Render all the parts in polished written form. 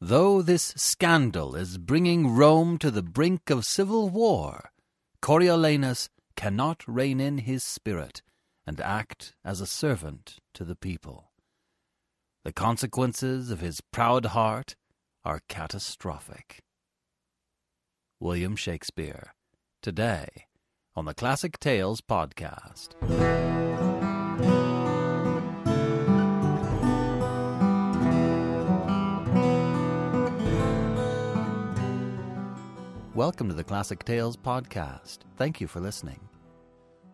Though this scandal is bringing Rome to the brink of civil war, Coriolanus cannot rein in his spirit and act as a servant to the people. The consequences of his proud heart are catastrophic. William Shakespeare, today on the Classic Tales podcast. Welcome to the Classic Tales podcast. Thank you for listening.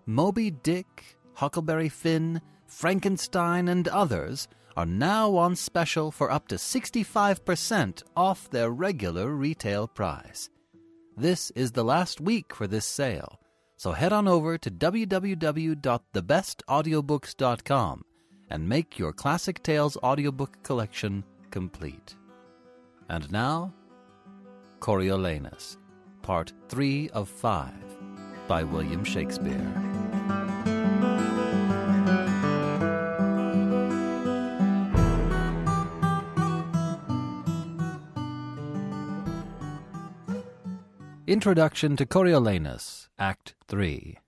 Moby Dick, Huckleberry Finn, Frankenstein, and others are now on special for up to 65% off their regular retail price. This is the last week for this sale, so head on over to www.thebestaudiobooks.com and make your Classic Tales audiobook collection complete. And now, Coriolanus, Part 3 of 5, by William Shakespeare. Introduction to Coriolanus, Act 3.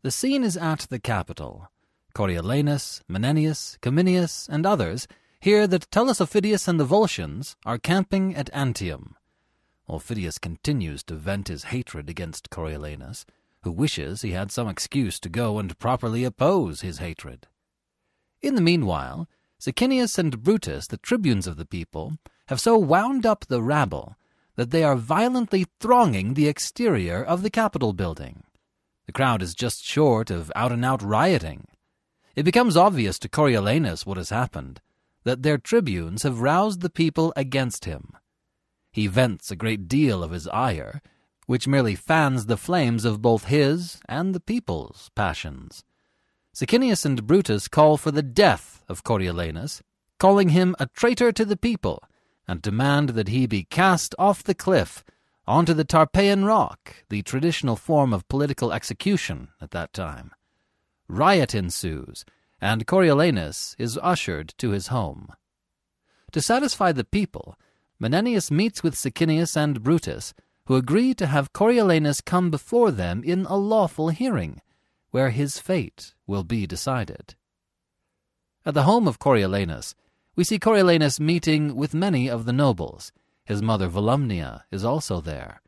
The scene is at the capital. Coriolanus, Menenius, Cominius, and others hear that Tullus Aufidius and the Volscians are camping at Antium. Aufidius continues to vent his hatred against Coriolanus, who wishes he had some excuse to go and properly oppose his hatred. In the meanwhile, Sicinius and Brutus, the tribunes of the people, have so wound up the rabble that they are violently thronging the exterior of the Capitol building. The crowd is just short of out-and-out rioting. It becomes obvious to Coriolanus what has happened, that their tribunes have roused the people against him. He vents a great deal of his ire, which merely fans the flames of both his and the people's passions. Sicinius and Brutus call for the death of Coriolanus, calling him a traitor to the people, and demand that he be cast off the cliff onto the Tarpeian Rock, the traditional form of political execution at that time. Riot ensues, and Coriolanus is ushered to his home. To satisfy the people, Menenius meets with Sicinius and Brutus, who agree to have Coriolanus come before them in a lawful hearing, where his fate will be decided. At the home of Coriolanus, we see Coriolanus meeting with many of the nobles. His mother Volumnia is also there.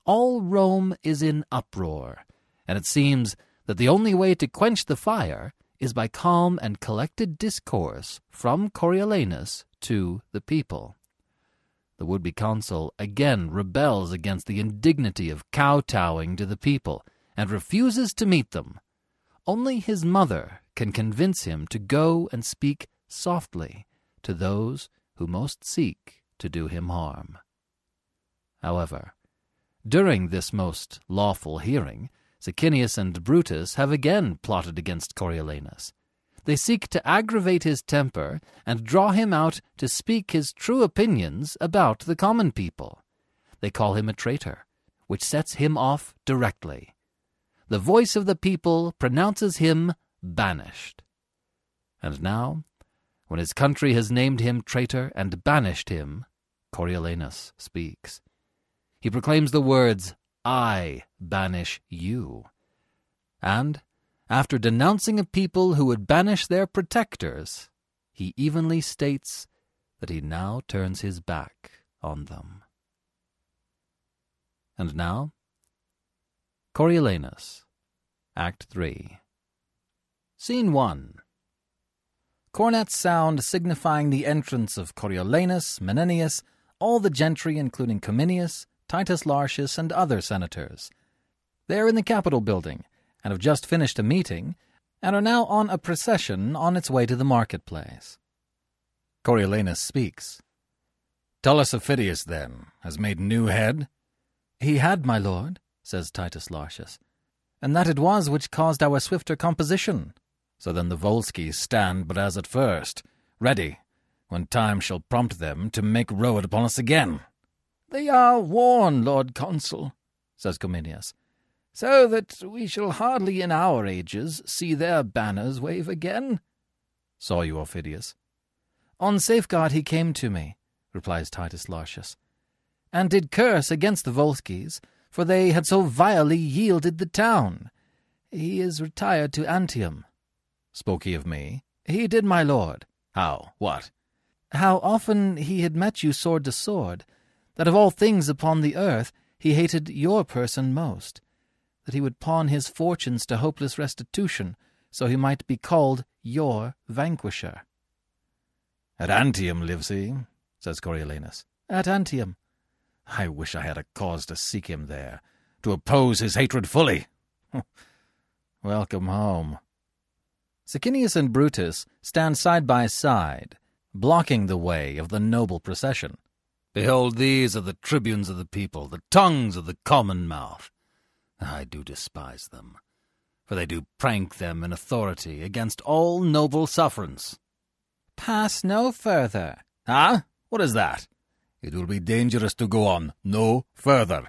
All Rome is in uproar, and it seems that the only way to quench the fire is by calm and collected discourse from Coriolanus to the people. The would-be consul again rebels against the indignity of kowtowing to the people and refuses to meet them. Only his mother can convince him to go and speak softly to those who most seek to do him harm. However, during this most lawful hearing, Sicinius and Brutus have again plotted against Coriolanus. They seek to aggravate his temper and draw him out to speak his true opinions about the common people. They call him a traitor, which sets him off directly. The voice of the people pronounces him banished. And now, when his country has named him traitor and banished him, Coriolanus speaks. He proclaims the words, "I banish you." And, after denouncing a people who would banish their protectors, he evenly states that he now turns his back on them. And now, Coriolanus, Act 3. Scene 1. Cornets sound signifying the entrance of Coriolanus, Menenius, all the gentry including Cominius, Titus Lartius, and other senators. They are in the Capitol building, and have just finished a meeting, and are now on a procession on its way to the marketplace. Coriolanus speaks. Tullus Aufidius, then, has made new head? He had, my lord, says Titus Lartius, and that it was which caused our swifter composition. So then the Volsci stand but as at first, ready, when time shall prompt them to make road upon us again. They are worn, Lord Consul, says Cominius, so that we shall hardly in our ages see their banners wave again. Saw you, Aufidius? On safeguard he came to me, replies Titus Lartius, and did curse against the Volsces, for they had so vilely yielded the town. He is retired to Antium. Spoke he of me? He did, my lord. How? What? How often he had met you sword to sword, that of all things upon the earth he hated your person most, that he would pawn his fortunes to hopeless restitution, so he might be called your vanquisher. At Antium lives he, says Coriolanus. At Antium. I wish I had a cause to seek him there, to oppose his hatred fully. Welcome home. Sicinius and Brutus stand side by side, blocking the way of the noble procession. Behold, these are the tribunes of the people, the tongues of the common mouth. I do despise them, for they do prank them in authority against all noble sufferance. Pass no further. Ah, what is that? It will be dangerous to go on no further.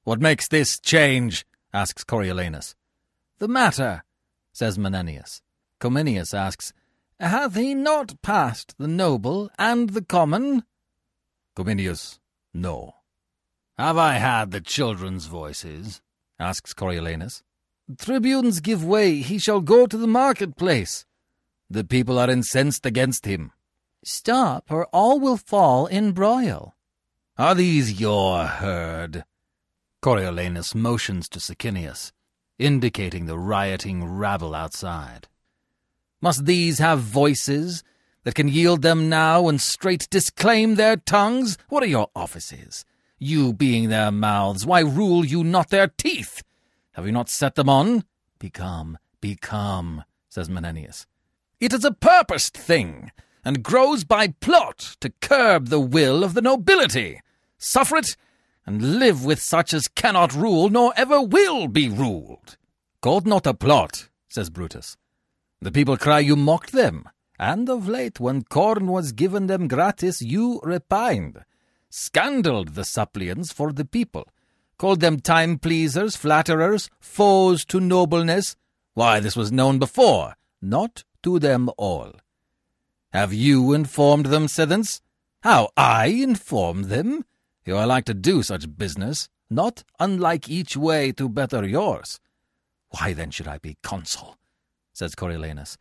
What makes this change? Asks Coriolanus. The matter, says Menenius. Cominius asks, Hath he not passed the noble and the common? Cominius, no. Have I had the children's voices? Asks Coriolanus. Tribunes give way, he shall go to the marketplace. The people are incensed against him. Stop, or all will fall in broil. Are these your herd? Coriolanus motions to Sicinius, indicating the rioting rabble outside. Must these have voices that can yield them now and straight disclaim their tongues? What are your offices? You being their mouths, why rule you not their teeth? Have you not set them on? Be calm, says Menenius. It is a purposed thing, and grows by plot to curb the will of the nobility. Suffer it, and live with such as cannot rule, nor ever will be ruled. Called not a plot, says Brutus. The people cry you mocked them, and of late, when corn was given them gratis, you repined. Scandaled the suppliants for the people, called them time-pleasers, flatterers, foes to nobleness. Why, this was known before, not to them all. Have you informed them, Sithens? How, I inform them? You are like to do such business, not unlike each way to better yours. Why then should I be consul? Says Coriolanus.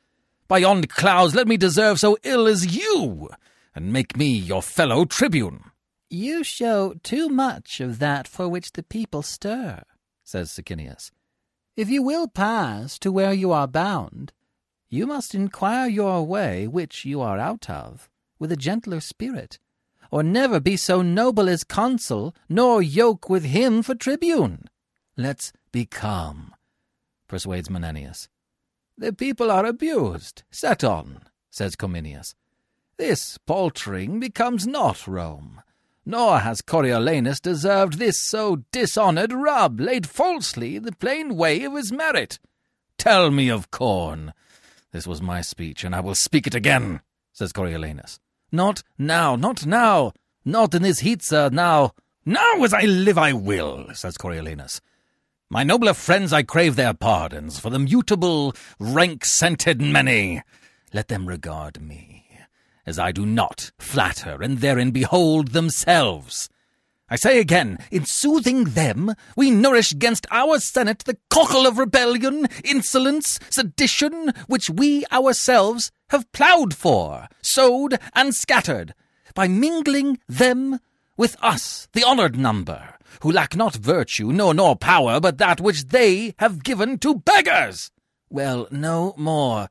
By yon clouds, let me deserve so ill as you, and make me your fellow tribune. You show too much of that for which the people stir, says Sicinius. If you will pass to where you are bound, you must inquire your way which you are out of, with a gentler spirit, or never be so noble as consul, nor yoke with him for tribune. Let's be calm, persuades Menenius. The people are abused. Set on, says Cominius. This paltering becomes not Rome, nor has Coriolanus deserved this so dishonoured rub, laid falsely the plain way of his merit. Tell me of corn. This was my speech, and I will speak it again, says Coriolanus. Not now, not in this heat, sir, now. Now as I live I will, says Coriolanus. My nobler friends, I crave their pardons for the mutable, rank-scented many. Let them regard me, as I do not flatter, and therein behold themselves. I say again, in soothing them, we nourish 'gainst our senate the cockle of rebellion, insolence, sedition, which we ourselves have ploughed for, sowed, and scattered, by mingling them with us, the honoured number, who lack not virtue, nor power, but that which they have given to beggars. Well, no more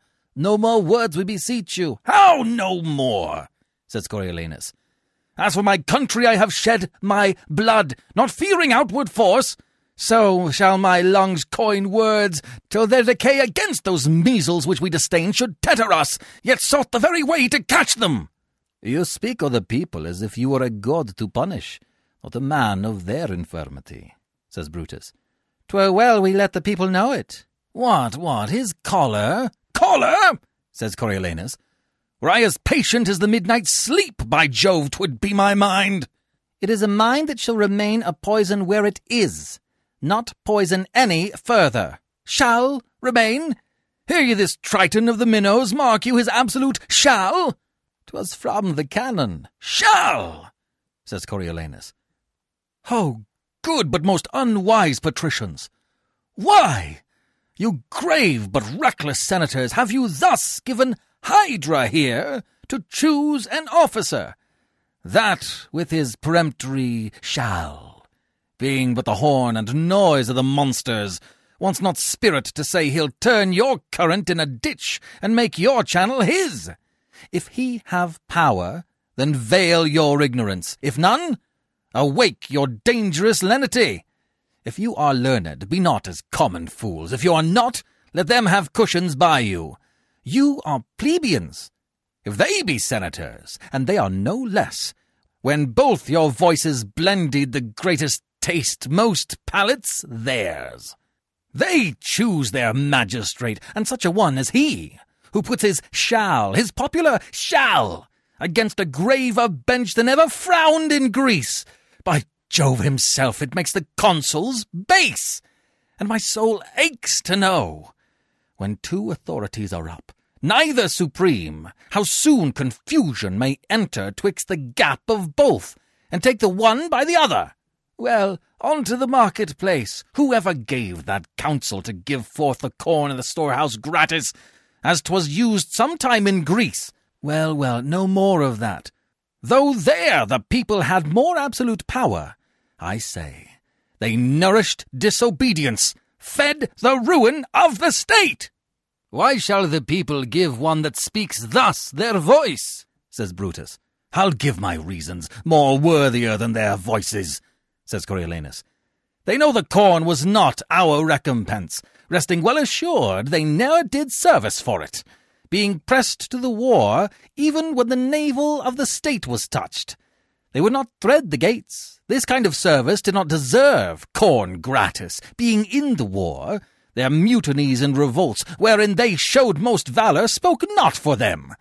words, we beseech you. How no more? Says Coriolanus. As for my country, I have shed my blood, not fearing outward force. So shall my lungs coin words, till their decay against those measles which we disdain should tetter us, yet sought the very way to catch them. You speak of the people as if you were a god to punish, not a man of their infirmity, says Brutus. 'Twere well we let the people know it. What, his choler? Choler? Says Coriolanus. Were I as patient as the midnight sleep, by Jove, 'twould be my mind. It is a mind that shall remain a poison where it is, not poison any further. Shall remain? Hear ye this Triton of the minnows, mark you his absolute shall? 'twas from the canon. Shall, says Coriolanus. Oh, good but most unwise patricians! Why, you grave but reckless senators, have you thus given Hydra here to choose an officer? That with his peremptory shall, being but the horn and noise of the monsters, wants not spirit to say he'll turn your current in a ditch and make your channel his. If he have power, then veil your ignorance. If none, awake your dangerous lenity. If you are learned, be not as common fools. If you are not, let them have cushions by you. You are plebeians. If they be senators, and they are no less, when both your voices blended the greatest taste, most palates theirs. They choose their magistrate, and such a one as he, who puts his shall, his popular shall, against a graver bench than ever frowned in Greece. By Jove himself, it makes the consuls base, and my soul aches to know, when two authorities are up, neither supreme, how soon confusion may enter twixt the gap of both, and take the one by the other. Well, on to the marketplace. Whoever gave that counsel to give forth the corn in the storehouse gratis, as 'twas used sometime in Greece? Well, no more of that. Though there the people had more absolute power, I say, they nourished disobedience, fed the ruin of the state. Why shall the people give one that speaks thus their voice? Says Brutus. I'll give my reasons, more worthier than their voices, says Coriolanus. They know the corn was not our recompense, resting well assured they ne'er did service for it, being pressed to the war even when the navel of the state was touched. They would not thread the gates. This kind of service did not deserve corn gratis, being in the war. Their mutinies and revolts, wherein they showed most valour, spoke not for them.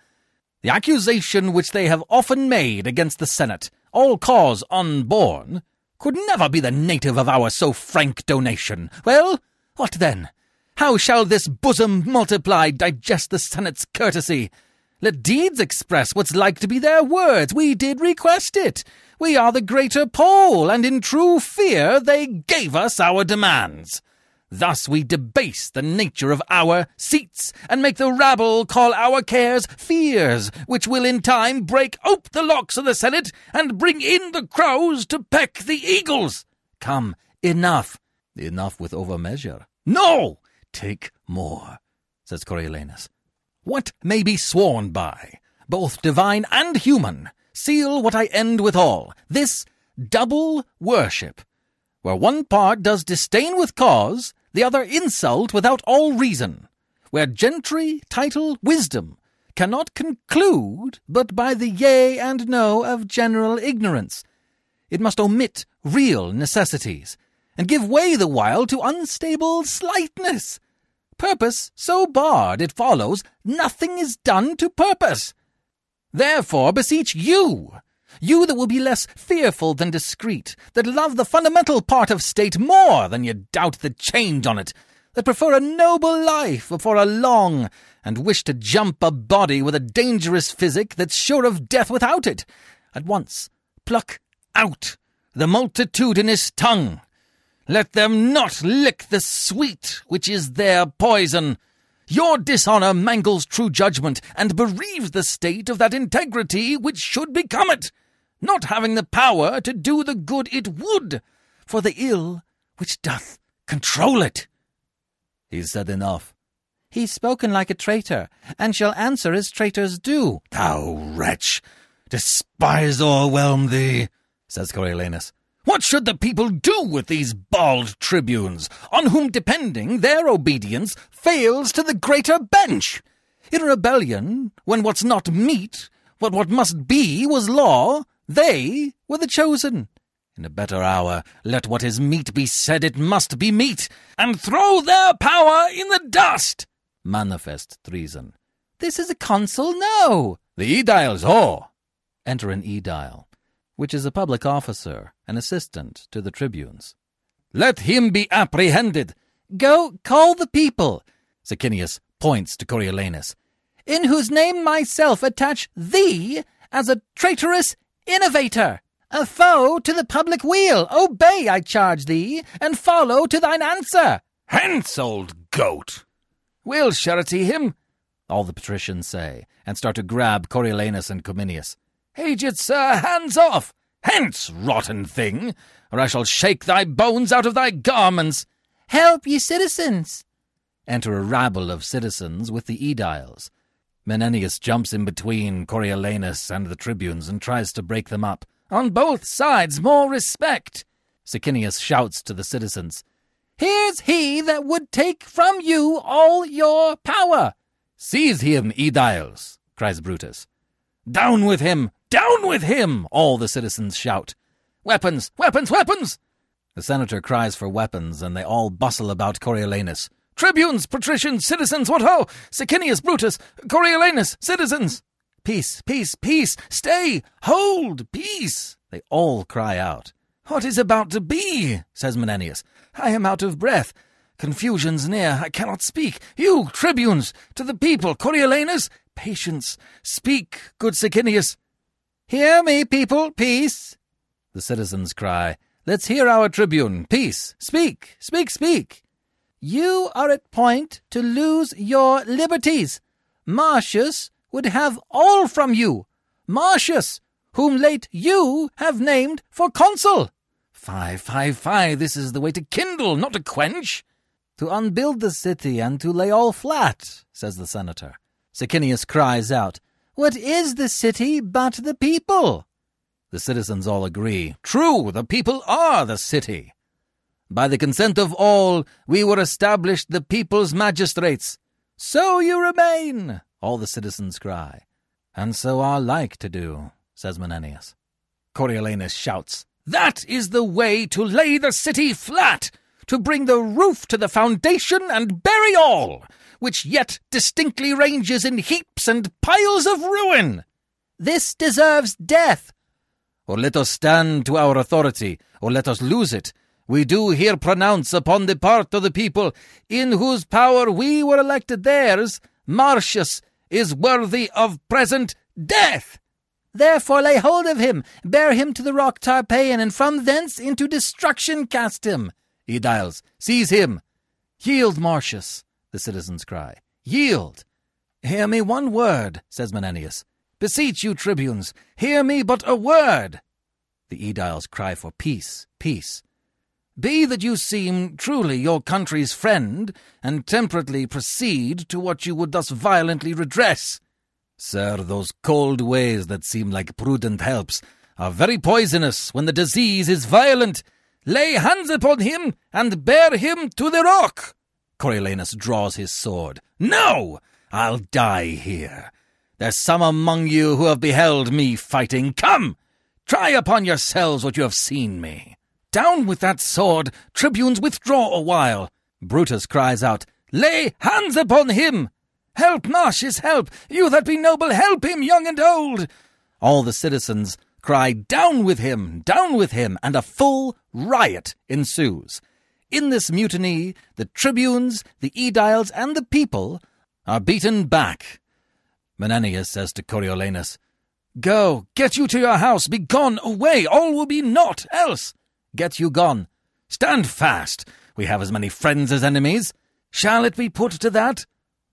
The accusation which they have often made against the Senate, all cause unborn, could never be the native of our so frank donation. Well, what then? How shall this bosom multiplied digest the Senate's courtesy? Let deeds express what's like to be their words. We did request it. We are the greater poll, and in true fear they gave us our demands. Thus we debase the nature of our seats, and make the rabble call our cares fears, which will in time break ope the locks of the Senate, and bring in the crows to peck the eagles. Come, enough. Enough with overmeasure. No! Take more, says Coriolanus. What may be sworn by, both divine and human, seal what I end withal, this double worship, where one part does disdain with cause, the other insult without all reason, where gentry, title, wisdom cannot conclude but by the yea and no of general ignorance. It must omit real necessities, and give way the while to unstable slightness. Purpose so barred, it follows, nothing is done to purpose. Therefore beseech you that will be less fearful than discreet, that love the fundamental part of state more than you doubt the change on it, that prefer a noble life before a long, and wish to jump a body with a dangerous physic that's sure of death without it, at once pluck out the multitudinous tongue. Let them not lick the sweet, which is their poison. Your dishonour mangles true judgment, and bereaves the state of that integrity which should become it, not having the power to do the good it would, for the ill which doth control it. He's said enough. He's spoken like a traitor, and shall answer as traitors do. Thou wretch, despise o'erwhelm thee, says Coriolanus. What should the people do with these bald tribunes, on whom depending their obedience fails to the greater bench? In rebellion, when what's not meet, what must be was law, they were the chosen. In a better hour, let what is meet be said it must be meet, and throw their power in the dust. Manifest treason. This is a consul, no. The aediles, oh. Enter an aedile, which is a public officer, an assistant to the tribunes. Let him be apprehended. Go, call the people. Sicinius points to Coriolanus. in whose name myself attach thee as a traitorous innovator, a foe to the public weal. Obey, I charge thee, and follow to thine answer. Hence, old goat! We'll surety him, all the patricians say, and start to grab Coriolanus and Cominius. Aged sir, hands off! Hence, rotten thing, or I shall shake thy bones out of thy garments. Help, ye citizens! Enter a rabble of citizens with the aediles. Menenius jumps in between Coriolanus and the tribunes and tries to break them up. On both sides, more respect! Sicinius shouts to the citizens. Here's he that would take from you all your power. Seize him, aediles, cries Brutus. Down with him! Down with him! All the citizens shout. Weapons! Weapons! Weapons! The senator cries for weapons, and they all bustle about Coriolanus. Tribunes, patricians, citizens, what ho! Sicinius, Brutus, Coriolanus, citizens! Peace, peace, peace! Stay! Hold! Peace! They all cry out. What is about to be? Says Menenius. I am out of breath. Confusion's near. I cannot speak. You, tribunes, to the people, Coriolanus, patience. Speak, good Sicinius. Hear me, people, peace. The citizens cry. Let's hear our tribune. Peace. Speak, speak, speak. You are at point to lose your liberties. Marcius would have all from you. Marcius, whom late you have named for consul. Fie, this is the way to kindle, not to quench. To unbuild the city and to lay all flat, says the senator. Sicinius cries out, What is the city but the people? The citizens all agree. True, the people are the city. By the consent of all, we were established the people's magistrates. So you remain, all the citizens cry. And so are like to do, says Menenius. Coriolanus shouts, That is the way to lay the city flat, to bring the roof to the foundation and bury all, which yet distinctly ranges in heaps and piles of ruin. This deserves death. Or let us stand to our authority, or let us lose it. We do here pronounce upon the part of the people, in whose power we were elected theirs, Marcius is worthy of present death. Therefore lay hold of him, bear him to the rock Tarpeian, and from thence into destruction cast him. Aediles, seize him. Yield, Marcius, the citizens cry. Yield. Hear me one word, says Menenius. Beseech you, tribunes, hear me but a word. The aediles cry for peace, peace. Be that you seem truly your country's friend, and temperately proceed to what you would thus violently redress. Sir, those cold ways that seem like prudent helps are very poisonous when the disease is violent. Lay hands upon him, and bear him to the rock. Coriolanus draws his sword. No! I'll die here. There's some among you who have beheld me fighting. Come! Try upon yourselves what you have seen me. Down with that sword! Tribunes, withdraw a while. Brutus cries out, Lay hands upon him! Help, Marcius, help! You that be noble, help him, young and old! All the citizens cry, Down with him, and a full riot ensues. In this mutiny, the tribunes, the aediles, and the people are beaten back. Menenius says to Coriolanus, Go, get you to your house, be gone, away, all will be naught else. Get you gone. Stand fast, we have as many friends as enemies. Shall it be put to that?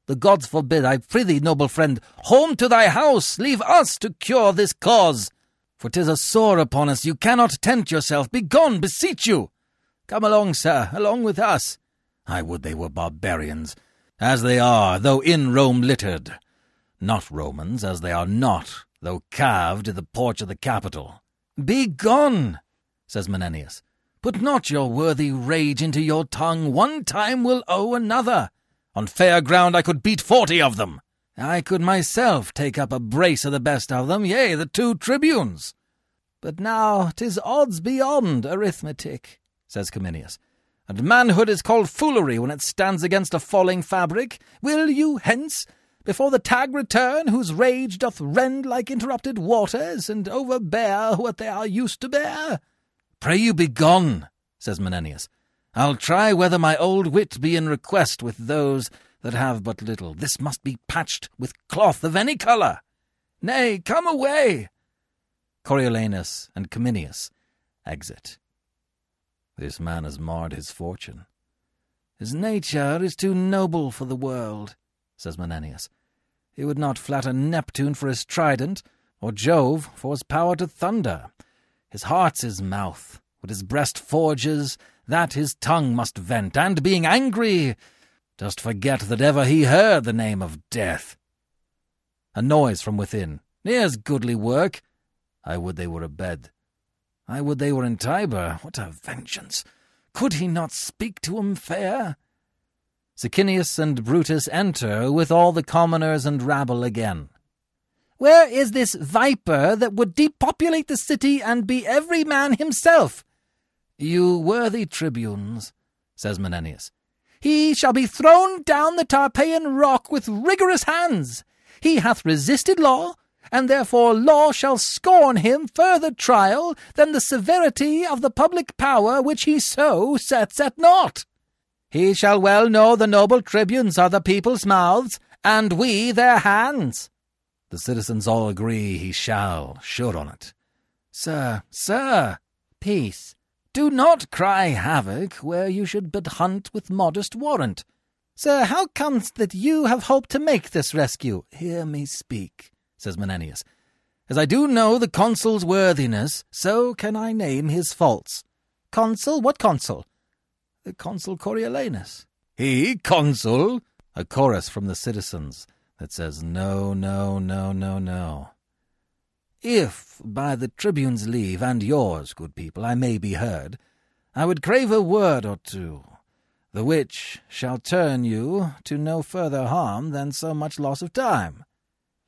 The gods forbid, I prithee, noble friend, home to thy house, leave us to cure this cause. For 'tis a sore upon us, you cannot tempt yourself, be gone, beseech you. Come along, sir, along with us. I would they were barbarians, as they are, though in Rome littered. Not Romans, as they are not, though carved in the porch of the Capitol. Be gone, says Menenius. Put not your worthy rage into your tongue. One time will owe another. On fair ground I could beat 40 of them. I could myself take up a brace of the best of them, yea, the 2 tribunes. But now 'tis odds beyond arithmetic, says Cominius, and manhood is called foolery when it stands against a falling fabric. Will you hence, before the tag return, whose rage doth rend like interrupted waters, and overbear what they are used to bear? Pray you be gone, says Menenius. I'll try whether my old wit be in request with those that have but little. This must be patched with cloth of any colour. Nay, come away!" Coriolanus and Cominius exit. This man has marred his fortune. "His nature is too noble for the world," says Menenius. "He would not flatter Neptune for his trident, or Jove for his power to thunder. His heart's his mouth, what his breast forges, that his tongue must vent, and being angry, dost forget that ever he heard the name of death." A noise from within. "Here's goodly work. I would they were abed. I would they were in Tiber. What a vengeance! Could he not speak to him fair?" Sicinius and Brutus enter with all the commoners and rabble again. "Where is this viper that would depopulate the city and be every man himself?" "You worthy tribunes," says Menenius. "He shall be thrown down the Tarpeian rock with rigorous hands. He hath resisted law, and therefore law shall scorn him further trial than the severity of the public power which he so sets at naught. He shall well know the noble tribunes are the people's mouths, and we their hands." The citizens all agree he shall, sure on it. "Sir, sir!" "Peace. "Do not cry havoc where you should but hunt with modest warrant." "Sir, how comes that you have hoped to make this rescue?" "Hear me speak," says Menenius. "As I do know the consul's worthiness, so can I name his faults." "Consul? What consul?" "The consul Coriolanus." "He consul?" A chorus from the citizens that says, "No, no, no, no, no." "If, by the tribune's leave, and yours, good people, I may be heard, I would crave a word or two, the which shall turn you to no further harm than so much loss of time."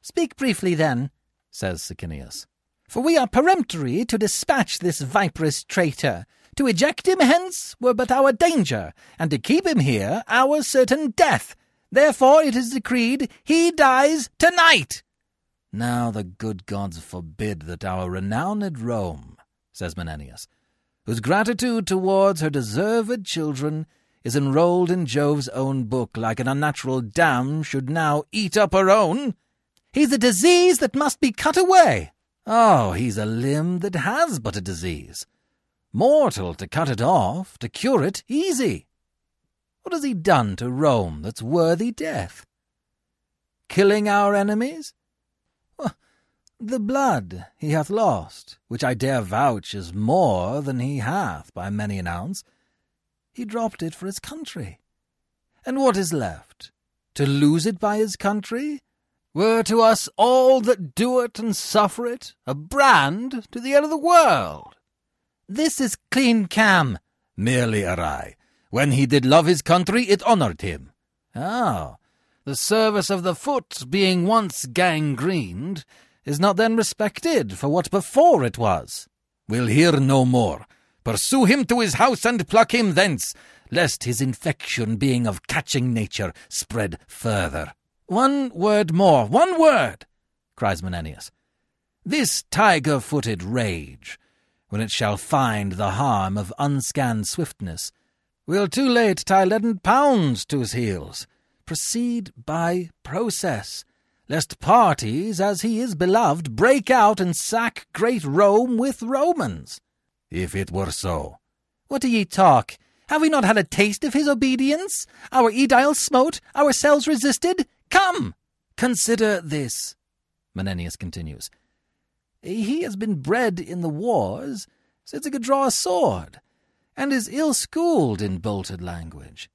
"Speak briefly, then," says Sicinius, "for we are peremptory to dispatch this viperous traitor. To eject him hence were but our danger, and to keep him here our certain death. Therefore it is decreed he dies tonight." "Now the good gods forbid that our renowned Rome," says Menenius, "whose gratitude towards her deserved children is enrolled in Jove's own book, like an unnatural dam, should now eat up her own." "He's a disease that must be cut away." "Oh, he's a limb that has but a disease. Mortal to cut it off, to cure it easy. What has he done to Rome that's worthy death? Killing our enemies? Well, the blood he hath lost, which I dare vouch is more than he hath by many an ounce, he dropped it for his country. And what is left? To lose it by his country were to us all that do it and suffer it a brand to the end of the world. This is clean cam." "Merely awry. When he did love his country, it honoured him." "Oh, the service of the foot being once gangrened is not then respected for what before it was." "We'll hear no more. Pursue him to his house and pluck him thence, lest his infection, being of catching nature, spread further." "One word more, one word," cries Menenius. "This tiger-footed rage, when it shall find the harm of unscanned swiftness, will too late tie leaden pounds to his heels. Proceed by process, lest parties, as he is beloved, break out and sack great Rome with Romans." "If it were so." "What do ye talk? Have we not had a taste of his obedience? Our aediles smote, ourselves resisted. Come!" "Consider this," Menenius continues. "He has been bred in the wars since he could draw a sword, and is ill-schooled in bolted language.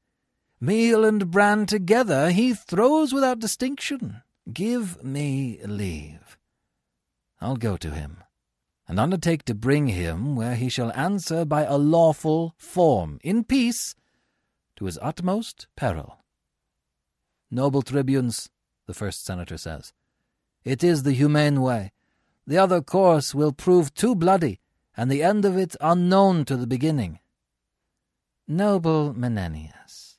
Meal and bran together he throws without distinction. Give me leave. I'll go to him, and undertake to bring him where he shall answer by a lawful form, in peace, to his utmost peril." "Noble tribunes," the first senator says, "it is the humane way. The other course will prove too bloody, and the end of it unknown to the beginning." "Noble Menenius,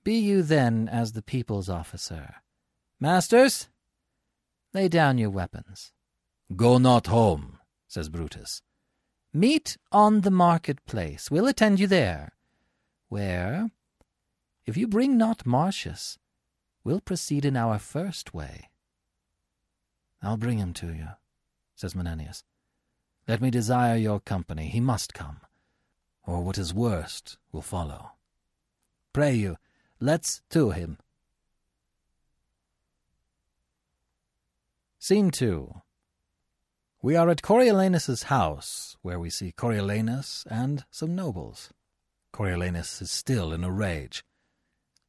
be you then as the people's officer. Masters, lay down your weapons." "Go not home," says Brutus. "Meet on the market-place. We'll attend you there, where, if you bring not Marcius, we'll proceed in our first way." "I'll bring him to you," says Menenius. "Let me desire your company. He must come, or what is worst will follow. Pray you, let's to him." Scene 2. We are at Coriolanus's house, where we see Coriolanus and some nobles. Coriolanus is still in a rage.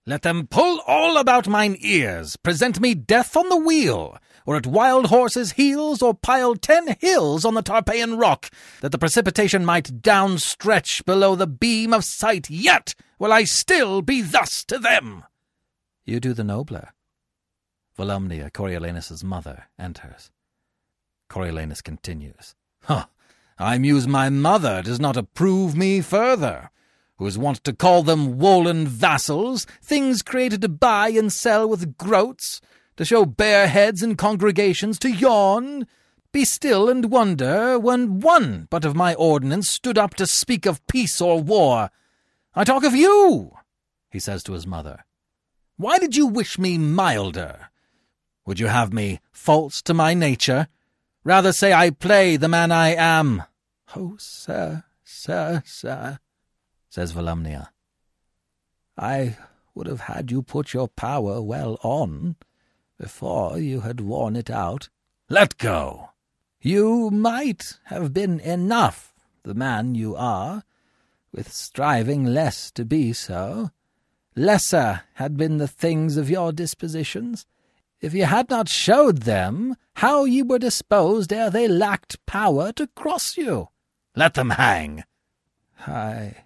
"Let them pull all about mine ears, present me death on the wheel, or at wild horses' heels, or pile 10 hills on the Tarpeian rock, that the precipitation might downstretch below the beam of sight, yet will I still be thus to them." "You do the nobler." Volumnia, Coriolanus's mother, enters. Coriolanus continues, I muse my mother does not approve me further, who is wont to call them wollen vassals, things created to buy and sell with groats, to show bare heads in congregations, to yawn, be still and wonder, when one but of my ordinance stood up to speak of peace or war. I talk of you, he says to his mother. Why did you wish me milder? Would you have me false to my nature? Rather say I play the man I am. Oh, sir, says Volumnia, I would have had you put your power well on, before you had worn it out. Let go. You might have been enough, the man you are, with striving less to be so. Lesser had been the things of your dispositions, if you had not showed them how ye were disposed ere they lacked power to cross you. Let them hang. Aye,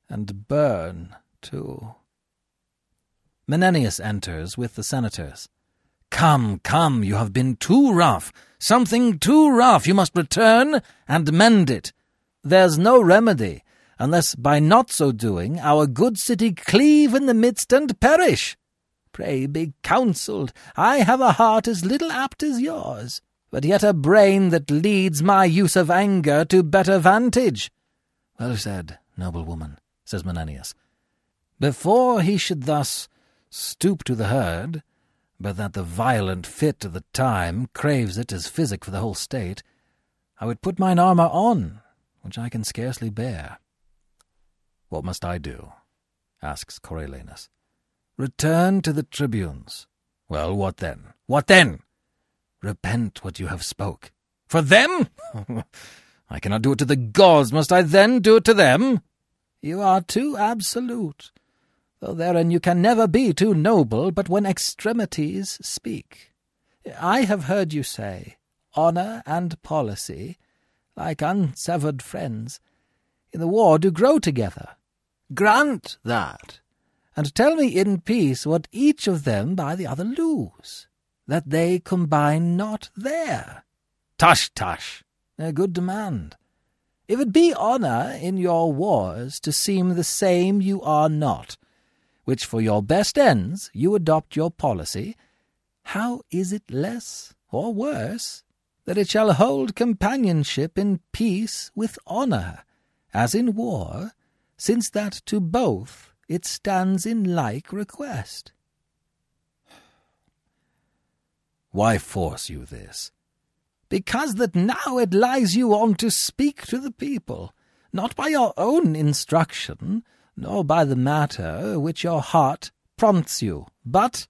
and burn, too. Menenius enters with the senators. Come, you have been too rough. Something too rough. You must return and mend it. There's no remedy, unless by not so doing our good city cleave in the midst and perish. Pray be counselled. I have a heart as little apt as yours, but yet a brain that leads my use of anger to better vantage. Well said, noble woman, says Menenius. Before he should thus stoop to the herd, but that the violent fit of the time craves it as physic for the whole state, I would put mine armour on, which I can scarcely bear. What must I do? Asks Coriolanus. Return to the tribunes. Well, what then? What then? Repent what you have spoke. For them? I cannot do it to the gods. Must I then do it to them? You are too absolute, though therein you can never be too noble, but when extremities speak. I have heard you say, honour and policy, like unsevered friends, in the war do grow together. Grant that, and tell me in peace what each of them by the other lose, that they combine not there. Tush, tush! A good demand. If it be honour in your wars to seem the same you are not, which for your best ends you adopt your policy, how is it less or worse that it shall hold companionship in peace with honour, as in war, since that to both it stands in like request? Why force you this? Because that now it lies you on to speak to the people, not by your own instruction, nor by the matter which your heart prompts you, but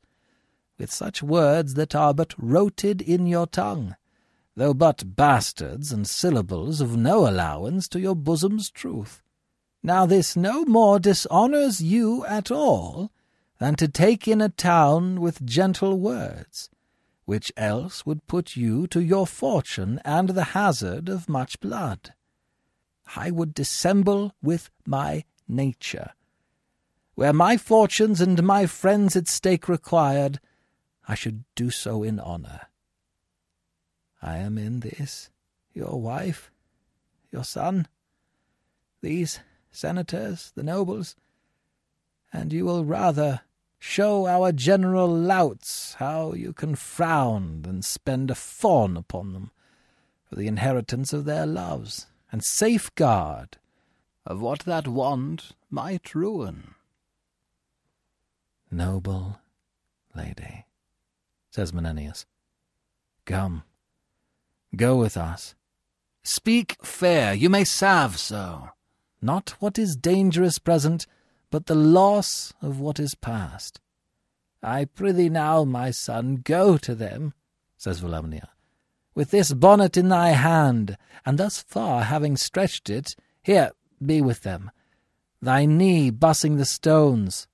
with such words that are but roted in your tongue, though but bastards and syllables of no allowance to your bosom's truth. Now this no more dishonours you at all than to take in a town with gentle words, which else would put you to your fortune and the hazard of much blood. I would dissemble with my nature. Where my fortunes and my friends at stake required, I should do so in honour. I am in this, your wife, your son, these senators, the nobles, and you will rather show our general louts how you can frown than spend a fawn upon them for the inheritance of their loves, and safeguard of what that want might ruin. "Noble lady," says Menenius, "come, go with us. Speak fair, you may salve so. Not what is dangerous present, but the loss of what is past. I prithee now, my son, go to them," says Volumnia, "with this bonnet in thy hand, and thus far having stretched it, here, be with them, thy knee bussing the stones.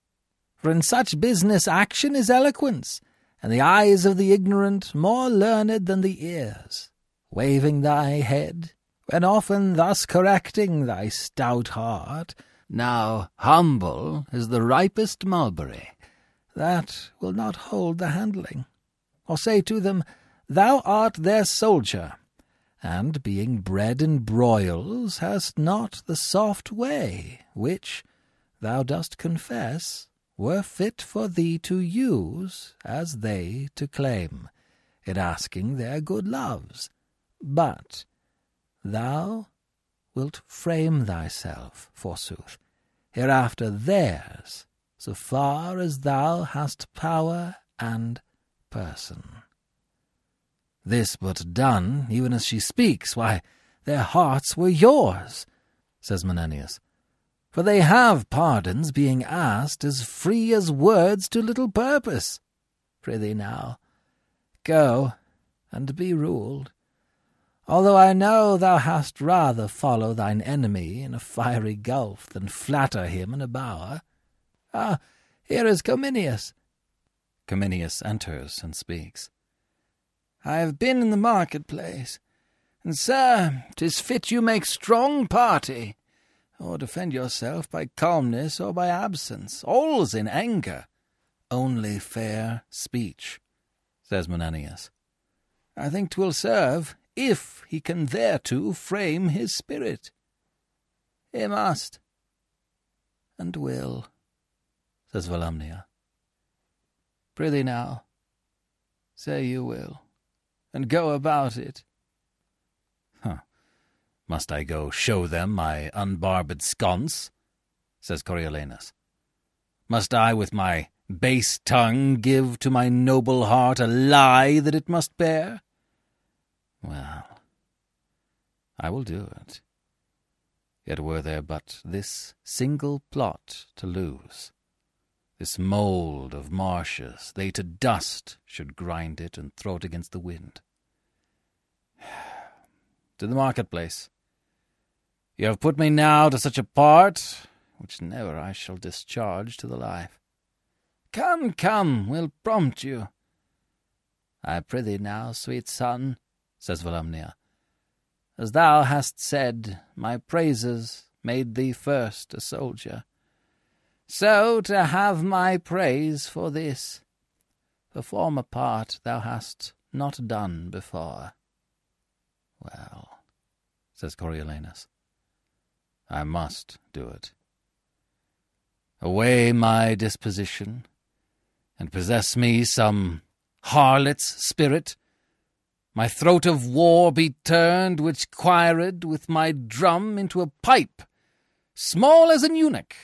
For in such business action is eloquence, and the eyes of the ignorant more learned than the ears, waving thy head, when often thus correcting thy stout heart. Now humble is the ripest mulberry. That will not hold the handling. Or say to them, thou art their soldier, and being bred in broils hast not the soft way, which, thou dost confess, were fit for thee to use, as they to claim, in asking their good loves. But thou wilt frame thyself, forsooth, hereafter theirs, so far as thou hast power and person. This but done, even as she speaks, why, their hearts were yours, says Menenius. For they have pardons being asked as free as words to little purpose. Prithee now, go, and be ruled. Although I know thou hast rather follow thine enemy in a fiery gulf than flatter him in a bower. Ah, here is Cominius. Cominius enters and speaks. I have been in the market-place, and, sir, 'tis fit you make strong party, or defend yourself by calmness or by absence, all's in anger. Only fair speech, says Menenius. I think 'twill serve, if he can thereto frame his spirit. He must, and will, says Volumnia. Prithee now, say you will, and go about it. Must I go show them my unbarbed sconce? Says Coriolanus. Must I with my base tongue give to my noble heart a lie that it must bear? Well, I will do it. Yet were there but this single plot to lose, this mould of marshes, they to dust should grind it and throw it against the wind. To the marketplace. You have put me now to such a part, which never I shall discharge to the life. Come, come, we'll prompt you. I prithee now, sweet son, says Volumnia, as thou hast said, my praises made thee first a soldier. So to have my praise for this, the former part thou hast not done before. Well, says Coriolanus, I must do it. Away my disposition, and possess me some harlot's spirit. My throat of war be turned, which quired with my drum into a pipe, small as an eunuch,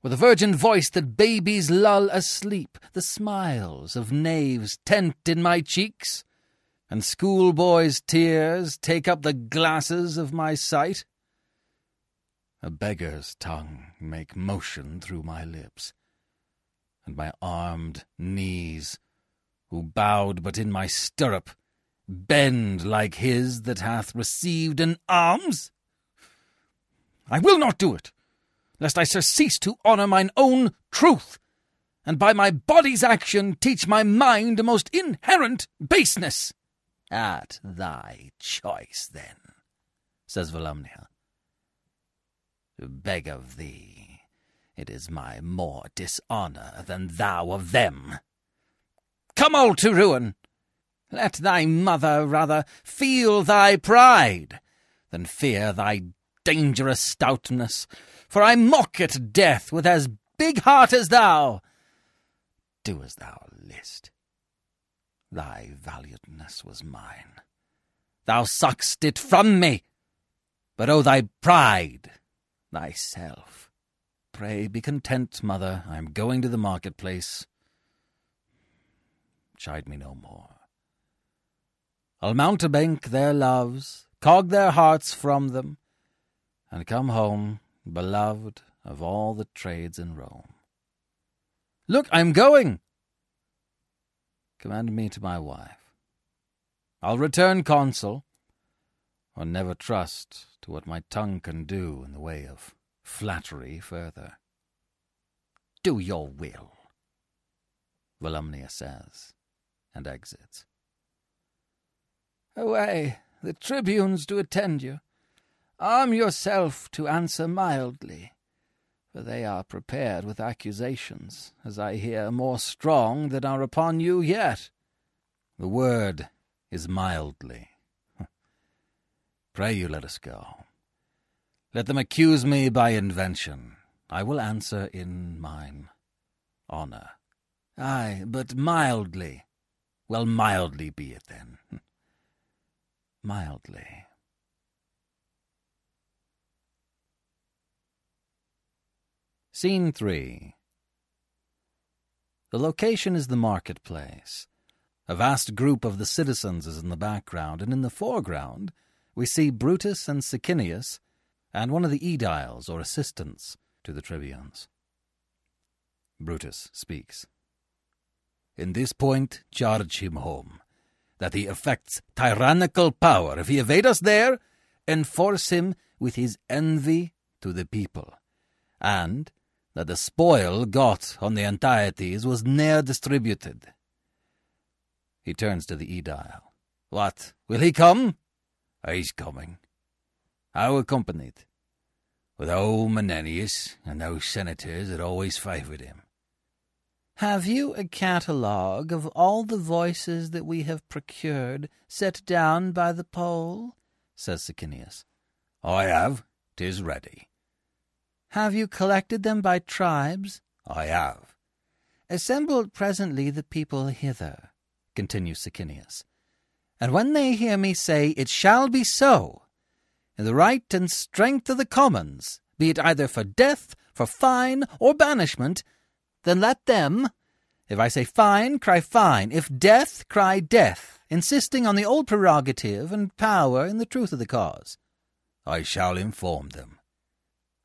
with a virgin voice that babies lull asleep, the smiles of knaves tent in my cheeks, and schoolboys' tears take up the glasses of my sight. A beggar's tongue make motion through my lips, and my armed knees, who bowed but in my stirrup, bend like his that hath received an alms? I will not do it, lest I surcease to honour mine own truth, and by my body's action teach my mind a most inherent baseness. At thy choice, then, says Volumnia. To beg of thee, it is my more dishonour than thou of them. Come all to ruin! Let thy mother rather feel thy pride than fear thy dangerous stoutness, for I mock at death with as big heart as thou. Do as thou list. Thy valiantness was mine. Thou suck'st it from me, but oh, thy pride, thyself, Pray be content, mother. I am going to the marketplace. Chide me no more. I'll mountebank their loves, cog their hearts from them, and come home, beloved of all the trades in Rome. Look, I'm going! Commend me to my wife. I'll return consul, or never trust to what my tongue can do in the way of flattery further. Do your will, Volumnia says, and exits. Away, the tribunes to attend you. Arm yourself to answer mildly, for they are prepared with accusations, as I hear, more strong than are upon you yet. The word is mildly. Pray you let us go. Let them accuse me by invention. I will answer in mine honour. Aye, but mildly. Well, mildly be it then. Mildly. Scene 3. The location is the marketplace. A vast group of the citizens is in the background, and in the foreground we see Brutus and Sicinius and one of the aediles or assistants to the tribunes. Brutus speaks. In this point charge him home, that he affects tyrannical power. If he evade us there, enforce him with his envy to the people, and that the spoil got on the Antiotes was ne'er distributed. He turns to the aedile. What, will he come? He's coming. How accompanied? With old Menenius and those senators that always favoured him. Have you a catalogue of all the voices that we have procured set down by the poll? Says Sicinius. I have. 'Tis ready. Have you collected them by tribes? I have. Assemble presently the people hither, continues Sicinius, and when they hear me say, it shall be so, in the right and strength of the commons, be it either for death, for fine, or banishment, then let them, if I say fine, cry fine, if death, cry death, insisting on the old prerogative and power in the truth of the cause. I shall inform them.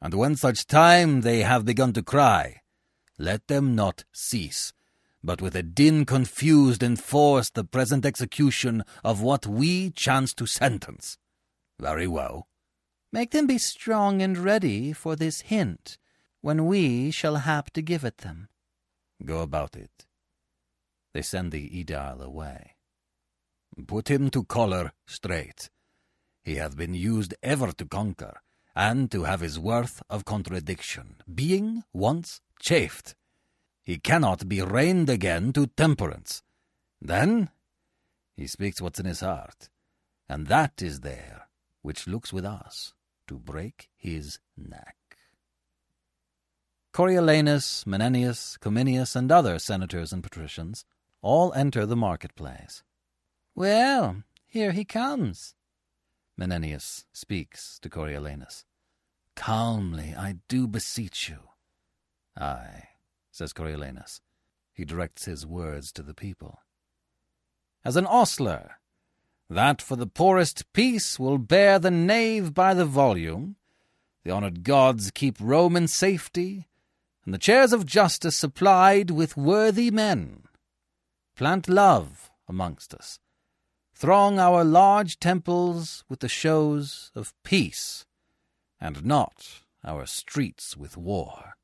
And when such time they have begun to cry, let them not cease, but with a din confused enforce the present execution of what we chance to sentence. Very well. Make them be strong and ready for this hint, when we shall hap to give it them. Go about it. They send the aedile away. Put him to collar straight. He hath been used ever to conquer, and to have his worth of contradiction, being once chafed. He cannot be reined again to temperance. Then he speaks what's in his heart, and that is there which looks with us to break his neck. Coriolanus, Menenius, Cominius, and other senators and patricians all enter the marketplace. Well, here he comes. Menenius speaks to Coriolanus. Calmly, I do beseech you. Aye, says Coriolanus. He directs his words to the people. As an ostler, that for the poorest piece will bear the knave by the volume, the honoured gods keep Rome in safety, and the chairs of justice supplied with worthy men. Plant love amongst us. Throng our large temples with the shows of peace, and not our streets with war.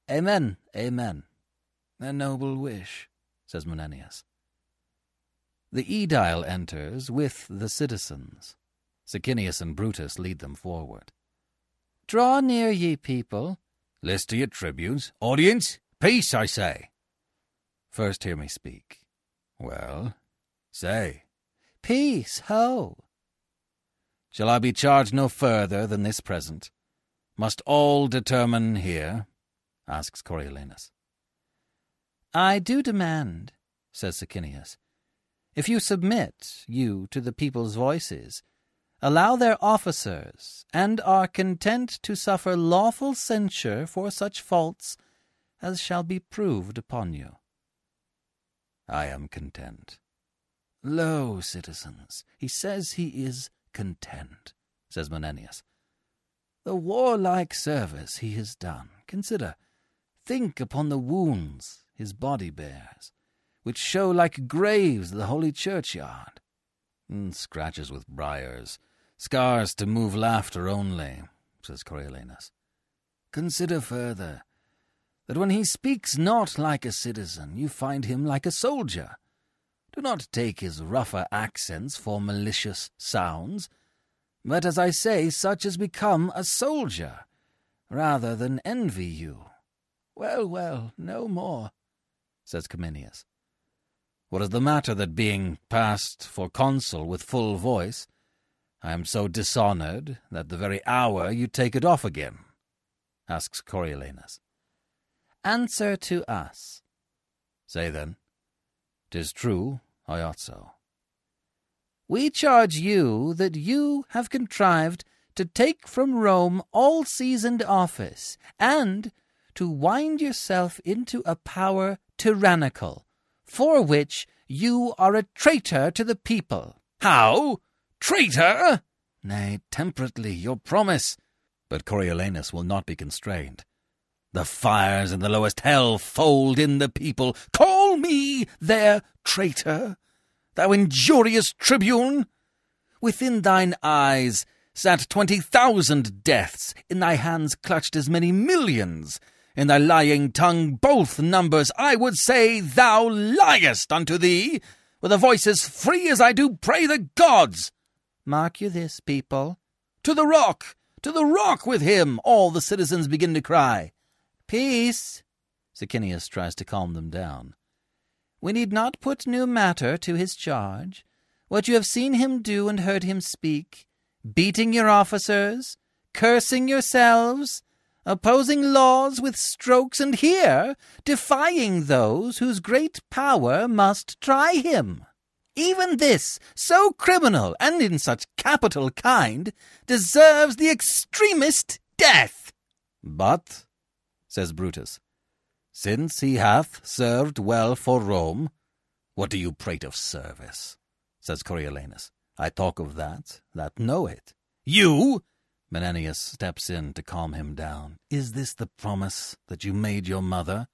Amen, amen. A noble wish, says Menenius. The aedile enters with the citizens. Sicinius and Brutus lead them forward. Draw near, ye people. List to your tribunes. Audience, peace, I say. First hear me speak. Well, say. Peace, ho. Shall I be charged no further than this present? Must all determine here? Asks Coriolanus. I do demand, says Sicinius, if you submit, you, to the people's voices, allow their officers, and are content to suffer lawful censure for such faults as shall be proved upon you. I am content. Lo, citizens, he says he is content, says Menenius. The warlike service he has done, consider, think upon the wounds his body bears, which show like graves the holy churchyard. Scratches with briars, scars to move laughter only, says Coriolanus. Consider further, that when he speaks not like a citizen, you find him like a soldier. Do not take his rougher accents for malicious sounds, but, as I say, such as become a soldier, rather than envy you. Well, well, no more, says Cominius. What is the matter that being passed for consul with full voice, I am so dishonoured that the very hour you take it off again? Asks Coriolanus. Answer to us. Say then, 'tis true, I ought so. We charge you that you have contrived to take from Rome all seasoned office, and to wind yourself into a power tyrannical, for which you are a traitor to the people. How? Traitor? Nay, temperately, your promise. But Coriolanus will not be constrained. The fires in the lowest hell fold in the people. Call me their traitor, thou injurious tribune! Within thine eyes sat 20,000 deaths, in thy hands clutched as many millions. In thy lying tongue both numbers, I would say thou liest unto thee, with a voice as free as I do pray the gods. Mark you this, people. To the rock with him, all the citizens begin to cry. Peace, Sicinius tries to calm them down. We need not put new matter to his charge. What you have seen him do and heard him speak, beating your officers, cursing yourselves, opposing laws with strokes, and here defying those whose great power must try him. Even this, so criminal and in such capital kind, deserves the extremest death. But, says Brutus, since he hath served well for Rome— What do you prate of service? Says Coriolanus. I talk of that know it. You? Menenius steps in to calm him down. Is this the promise that you made your mother?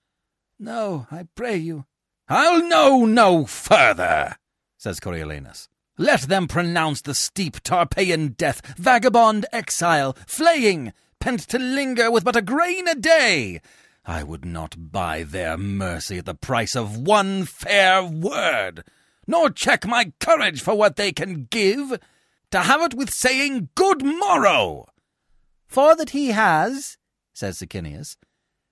No, I pray you. I'll know no further, says Coriolanus. Let them pronounce the steep Tarpeian death, vagabond exile, flaying, pent to linger with but a grain a day. I would not buy their mercy at the price of one fair word, nor check my courage for what they can give, to have it with saying good morrow. For that he has, says Sicinius,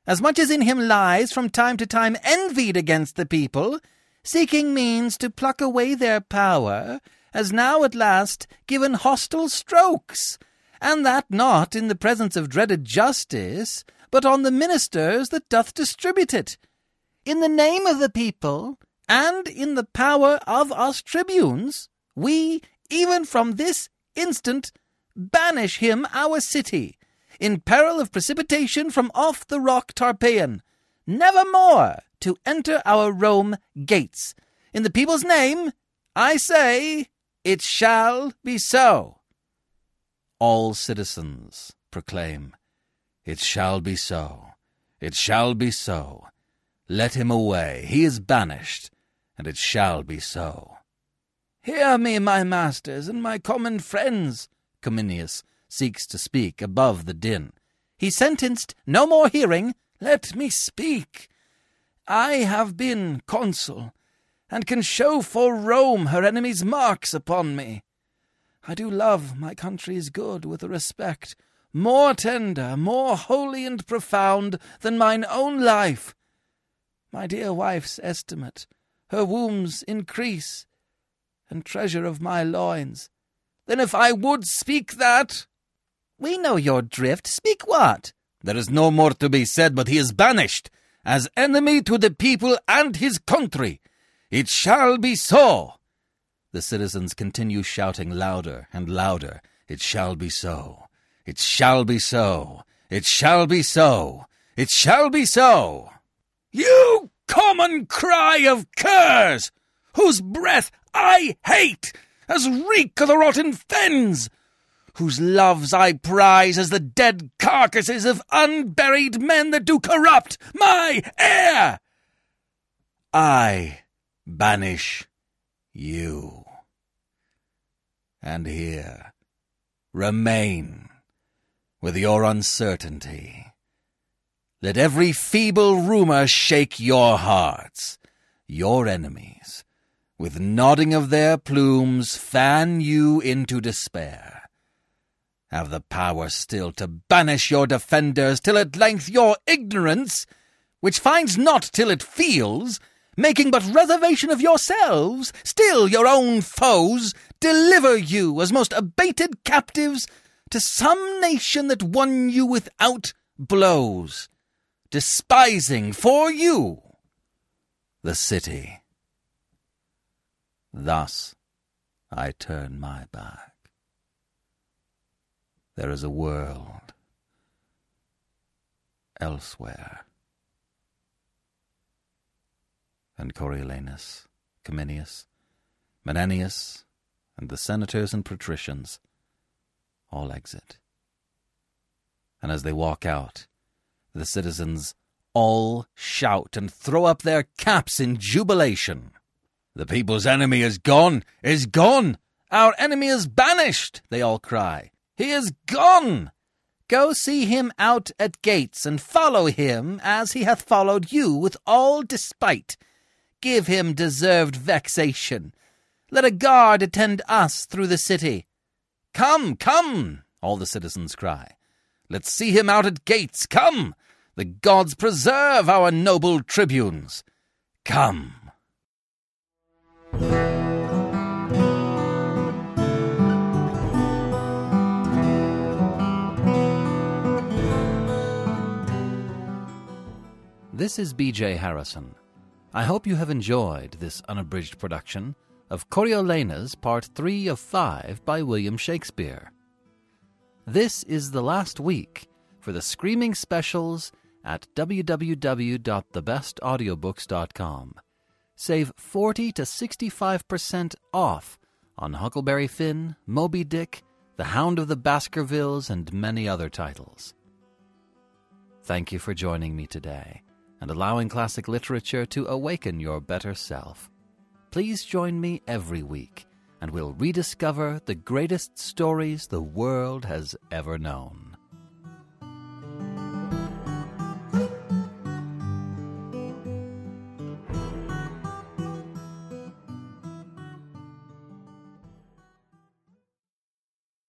as much as in him lies, from time to time envied against the people, seeking means to pluck away their power, has now at last given hostile strokes, and that not in the presence of dreaded justice, but on the ministers that doth distribute it. In the name of the people, and in the power of us tribunes, we, even from this instant, banish him our city, in peril of precipitation from off the rock Tarpeian, never more to enter our Rome gates. In the people's name, I say, it shall be so. All citizens proclaim, it shall be so, it shall be so. Let him away, he is banished, and it shall be so. Hear me, my masters, and my common friends, Cominius seeks to speak above the din. He sentenced no more hearing. Let me speak. I have been consul, and can show for Rome her enemies' marks upon me. I do love my country's good with a respect more tender, more holy and profound than mine own life. My dear wife's estimate, her womb's increase, and treasure of my loins. Then if I would speak that— We know your drift. Speak what? There is no more to be said, but he is banished, as enemy to the people and his country. It shall be so. The citizens continue shouting louder and louder, "It shall be so! It shall be so! It shall be so! It shall be so!" "You common cry of curs, whose breath I hate as reek of the rotten fens, whose loves I prize as the dead carcasses of unburied men that do corrupt my air, I banish you. And here remain with your uncertainty. Let every feeble rumor shake your hearts. Your enemies, with nodding of their plumes, fan you into despair. Have the power still to banish your defenders, till at length your ignorance, which finds not till it feels, making but reservation of yourselves, still your own foes, deliver you as most abated captives to some nation that won you without blows, despising for you the city. Thus I turn my back. There is a world elsewhere. And Coriolanus, Cominius, Menenius, and the senators and patricians all exit. And as they walk out, the citizens all shout and throw up their caps in jubilation. "The people's enemy is gone, is gone! Our enemy is banished!" they all cry. "He is gone! Go see him out at gates, and follow him as he hath followed you with all despite. Give him deserved vexation. Let a guard attend us through the city." "Come, come!" all the citizens cry. "Let's see him out at gates, come! The gods preserve our noble tribunes. Come!" This is B.J. Harrison. I hope you have enjoyed this unabridged production of Coriolanus Part 3 of 5 by William Shakespeare. This is the last week for the Screaming Specials at www.thebestaudiobooks.com. Save 40 to 65% off on Huckleberry Finn, Moby Dick, The Hound of the Baskervilles, and many other titles. Thank you for joining me today and allowing classic literature to awaken your better self. Please join me every week, and we'll rediscover the greatest stories the world has ever known.